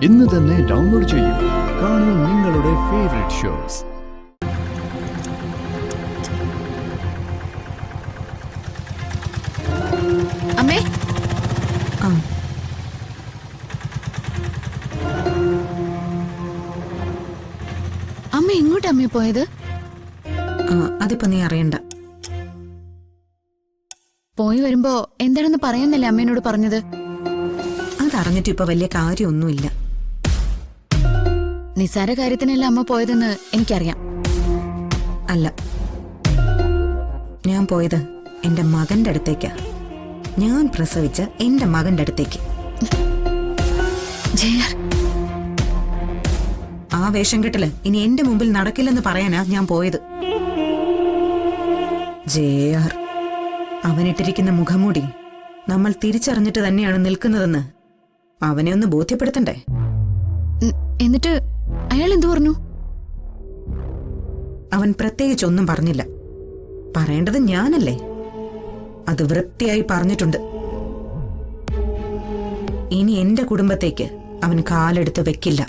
ഇന്ന് തന്നെ ഡൗൺലോഡ് ചെയ്യൂ. കാണൂ നിങ്ങളുടെ ഫേവറേറ്റ് ഷോസ്. അമ്മേ, അമ്മ എങ്ങോട്ടാ അമ്മേ പോയത്? അതിപ്പോ നീ അറിയണ്ട. പോയി വരുമ്പോ എന്താണെന്ന് പറയാന്നല്ലേ അമ്മേനോട് പറഞ്ഞത്? അതറിഞ്ഞിട്ട് ഇപ്പൊ വലിയ കാര്യമൊന്നുമില്ല. നിസാര കാര്യത്തിനല്ല അമ്മ പോയതെന്ന് എനിക്കറിയാം. അല്ല, ഞാൻ പോയത് എന്റെ മകന്റെ അടുത്തേക്കാ. ഞാൻ പ്രസവിച്ച എന്റെ മകന്റെ അടുത്തേക്ക്. ആ വേഷം കെട്ടല് ഇനി എന്റെ മുമ്പിൽ നടക്കില്ലെന്ന് പറയാനാ ഞാൻ പോയത്. ജയർ, അവനിട്ടിരിക്കുന്ന മുഖംമൂടി നമ്മൾ തിരിച്ചറിഞ്ഞിട്ട് തന്നെയാണ് നിൽക്കുന്നതെന്ന് അവനെ ഒന്ന് ബോധ്യപ്പെടുത്തണ്ടേ? എന്നിട്ട് അയാൾ എന്തു പറഞ്ഞു? അവൻ പ്രത്യേകിച്ചൊന്നും പറഞ്ഞില്ല. പറയേണ്ടത് ഞാനല്ലേ? അത് വൃത്തിയായി പറഞ്ഞിട്ടുണ്ട്. ഇനി എന്റെ കുടുംബത്തേക്ക് അവൻ കാലെടുത്ത് വെക്കില്ല.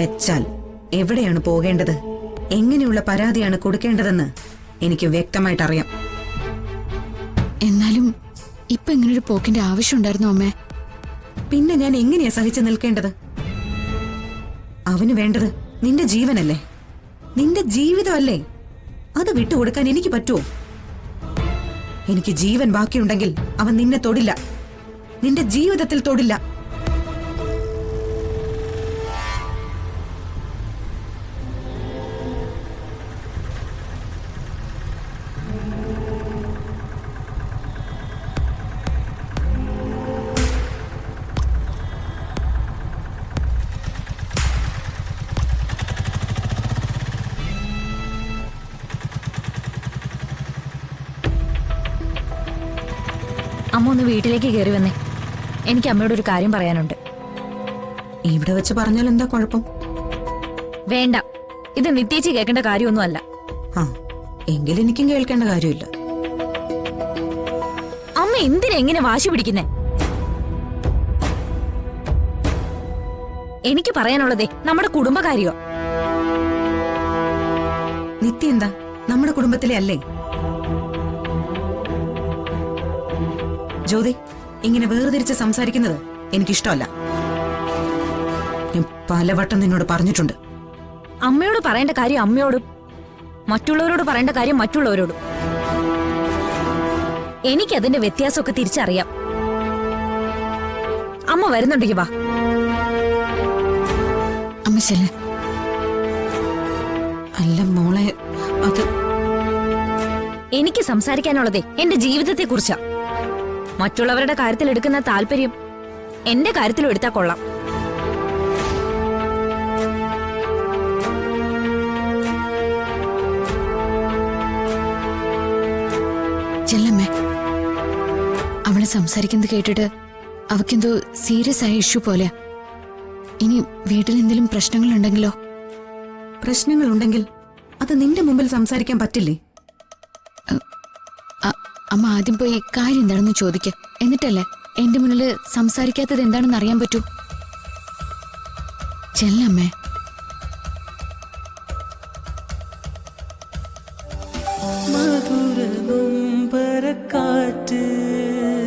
വെച്ചാൽ എവിടെയാണ് പോകേണ്ടത്, എങ്ങനെയുള്ള പരാതിയാണ് കൊടുക്കേണ്ടതെന്ന് എനിക്ക് വ്യക്തമായിട്ടറിയാം. എന്നാലും ഇപ്പൊ ഇങ്ങനൊരു പോക്കിന്റെ ആവശ്യമുണ്ടായിരുന്നു അമ്മേ? പിന്നെ ഞാൻ എങ്ങനെയാ സഹിച്ചു നിൽക്കേണ്ടത്? അവന് വേണ്ടത് നിന്റെ ജീവനല്ലേ, നിന്റെ ജീവിതമല്ലേ? അത് വിട്ടുകൊടുക്കാൻ എനിക്ക് പറ്റുമോ? എനിക്ക് ജീവൻ ബാക്കിയുണ്ടെങ്കിൽ അവൻ നിന്നെ തൊടില്ല, നിന്റെ ജീവിതത്തിൽ തൊടില്ല. അമ്മ ഒന്ന് വീട്ടിലേക്ക് കയറി വന്നേ. എനിക്ക് അമ്മയോട് ഒരു കാര്യം പറയാനുണ്ട്. ഇവിടെ വെച്ച് പറഞ്ഞാൽ എന്താ കുഴപ്പം? വേണ്ട, ഇത് നിത്യേച്ചി കേൾക്കേണ്ട കാര്യമൊന്നുമല്ല. ആ, എങ്കിൽ എനിക്കും കേൾക്കേണ്ട കാര്യമില്ല. അമ്മ എന്തിനാ എങ്ങനെ വാശി പിടിക്കുന്നേ? എനിക്ക് പറയാനുള്ളതേ നമ്മുടെ കുടുംബകാര്യോ. നിത്യ എന്താ നമ്മുടെ കുടുംബത്തിലെ അല്ലേ? ജ്യോതി, ഇങ്ങനെ വേർതിരിച്ച് സംസാരിക്കുന്നത് എനിക്കിഷ്ടമല്ല. ഞാൻ പലവട്ടം നിന്നോട് പറഞ്ഞിട്ടുണ്ട്. അമ്മയോട് പറയേണ്ട കാര്യം അമ്മയോടും, മറ്റുള്ളവരോട് പറയേണ്ട കാര്യം മറ്റുള്ളവരോടും. എനിക്കതിന്റെ വ്യത്യാസമൊക്കെ തിരിച്ചറിയാം. അമ്മ വരുന്നുണ്ടെങ്കിൽ വാ. അമ്മ ചെല്ല്. അല്ല മോളെ, അത് എനിക്ക് സംസാരിക്കാനുള്ളതേ എന്റെ ജീവിതത്തെ കുറിച്ചാ. മറ്റുള്ളവരുടെ കാര്യത്തിൽ എടുക്കുന്ന താല്പര്യം എന്റെ കാര്യത്തിലും എടുത്താൽ കൊള്ളാം. ചെല്ലമ്മേ, അവള് സംസാരിക്കുന്നത് കേട്ടിട്ട് അവക്കെന്തോ സീരിയസ് ആയ ഇഷ്യൂ പോലെ. ഇനി വീട്ടിൽ എന്തെങ്കിലും പ്രശ്നങ്ങളുണ്ടെങ്കിലോ? പ്രശ്നങ്ങളുണ്ടെങ്കിൽ അത് നിന്റെ മുമ്പിൽ സംസാരിക്കാൻ പറ്റില്ലേ? അമ്മ ആദ്യം പോയി കാര്യം എന്താണെന്ന് ചോദിക്ക. എന്നിട്ടല്ലേ എന്റെ മുന്നിൽ സംസാരിക്കാത്തത് എന്താണെന്ന് അറിയാൻ പറ്റൂ. ചെല്ലമ്മേ.